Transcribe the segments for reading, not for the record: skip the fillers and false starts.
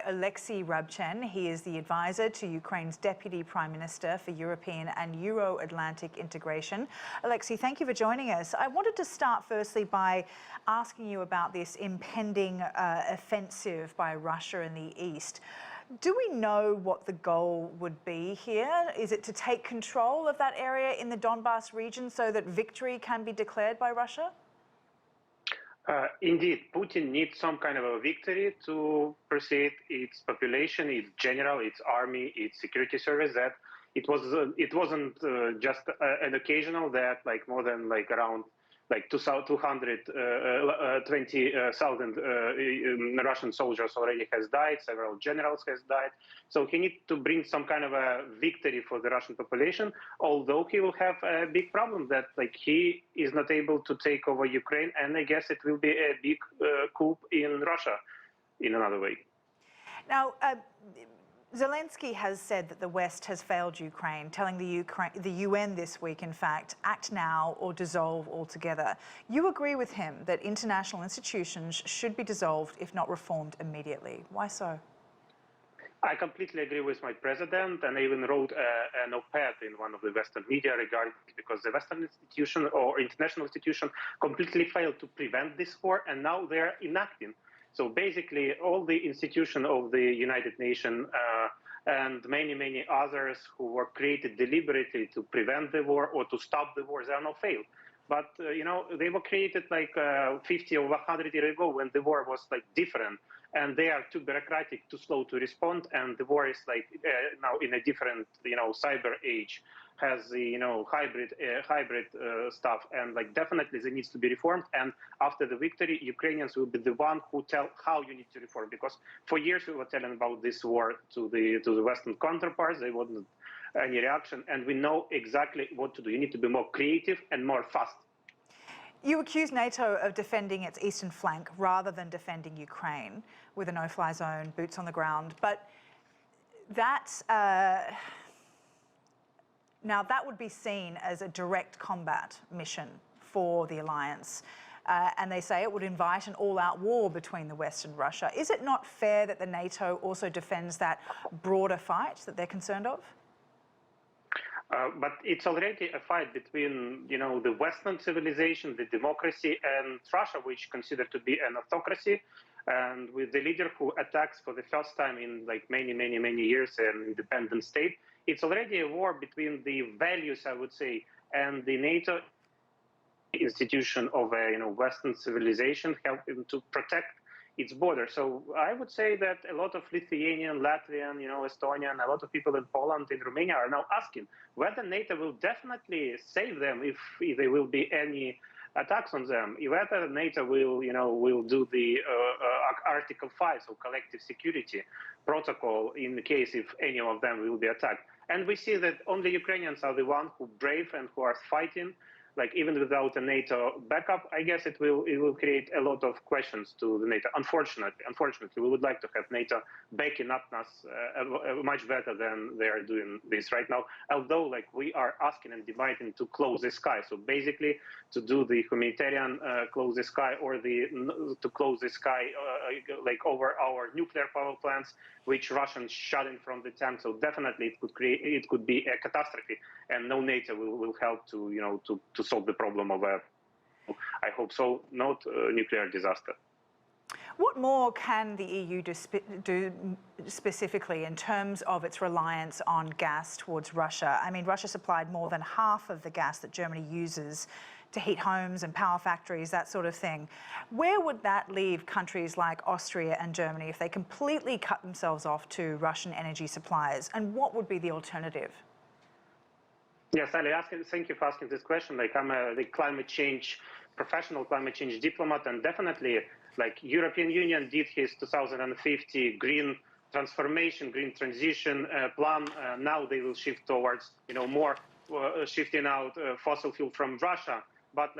Oleksii Riabchyn. He is the advisor to Ukraine's Deputy Prime Minister for European and Euro-Atlantic integration. Oleksii, thank you for joining us. I wanted to start firstly by asking you about this impending offensive by Russia in the east. Do we know what the goal would be here? Is it to take control of that area in the Donbas region so that victory can be declared by Russia? Indeed, Putin needs some kind of a victory to persuade its population, its general, its army, its security service that it wasn't just an occasional that more than around 220,000 Russian soldiers already has died, several generals has died. So he needs to bring some kind of a victory for the Russian population, although he will have a big problem that he is not able to take over Ukraine, and I guess it will be a big coup in Russia in another way. Now, Zelensky has said that the West has failed Ukraine, telling the UN this week, in fact, act now or dissolve altogether. You agree with him that international institutions should be dissolved if not reformed immediately. Why so? I completely agree with my president, and I even wrote an op-ed in one of the Western media regarding it, because the Western institution or international institution completely failed to prevent this war, and now they're enacting. So basically, all the institutions of the United Nations and many others who were created deliberately to prevent the war or to stop the war, they are not failed. But they were created 50 or 100 years ago when the war was different, and they are too bureaucratic, too slow to respond. And the war is now in a different cyber age, has the hybrid stuff, and definitely there needs to be reformed. And after the victory, Ukrainians will be the one who tell how you need to reform, because for years we were telling about this war to the Western counterparts. They wasn't any reaction, and we know exactly what to do. You need to be more creative and more fast. You accuse NATO of defending its eastern flank rather than defending Ukraine with a no-fly zone, boots on the ground, but that's now, that would be seen as a direct combat mission for the alliance. And they say it would invite an all-out war between the West and Russia. Is it not fair that the NATO also defends that broader fight that they're concerned of? But it's already a fight between, the Western civilization, the democracy, and Russia, which considered to be an autocracy, and with the leader who attacks for the first time in many years an independent state. It's already a war between the values, I would say, and the NATO institution of a Western civilization helping to protect its border. So I would say that a lot of Lithuanian, Latvian, Estonian, a lot of people in Poland, in Romania are now asking whether NATO will definitely save them if there will be any attacks on them, whether NATO will do the Article 5, so collective security protocol, in the case if any of them will be attacked. And we see that only Ukrainians are the ones who brave and who are fighting. Even without a NATO backup, I guess it will create a lot of questions to the NATO. Unfortunately, we would like to have NATO backing up us much better than they are doing this right now. Although, we are asking and demanding to close the sky. So basically, to do the humanitarian close the sky, or to close the sky over our nuclear power plants, which Russians shut in from the tank. So definitely, it could be a catastrophe, and no NATO will help to solve the problem of I hope so, not a nuclear disaster. What more can the EU do specifically in terms of its reliance on gas towards Russia? I mean, Russia supplied more than half of the gas that Germany uses to heat homes and power factories, that sort of thing. Where would that leave countries like Austria and Germany if they completely cut themselves off to Russian energy suppliers? And what would be the alternative? Yes, Ali, thank you for asking this question. I'm the professional climate change diplomat, and definitely, European Union did his 2050 green transformation, green transition plan. Now they will shift towards, more shifting out fossil fuel from Russia. But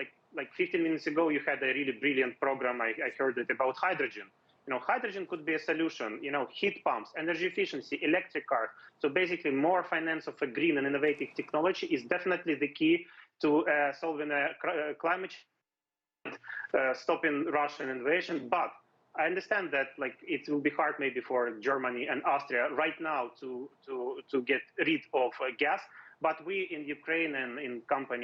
15 minutes ago, you had a really brilliant program. I heard it about hydrogen. Hydrogen could be a solution, heat pumps, energy efficiency, electric cars. So basically more finance of a green and innovative technology is definitely the key to solving climate change, stopping Russian invasion. But I understand that it will be hard maybe for Germany and Austria right now to get rid of gas, but we in Ukraine and in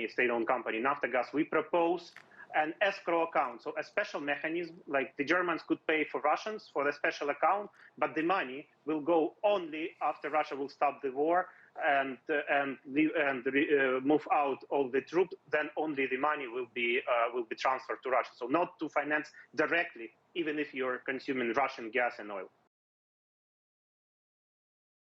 state-owned company Naftogaz, we propose an escrow account, so a special mechanism. Like the Germans could pay for Russians for the special account, but the money will go only after Russia will stop the war and move out all the troops. Then only the money will be transferred to Russia. So not to finance directly, even if you're consuming Russian gas and oil.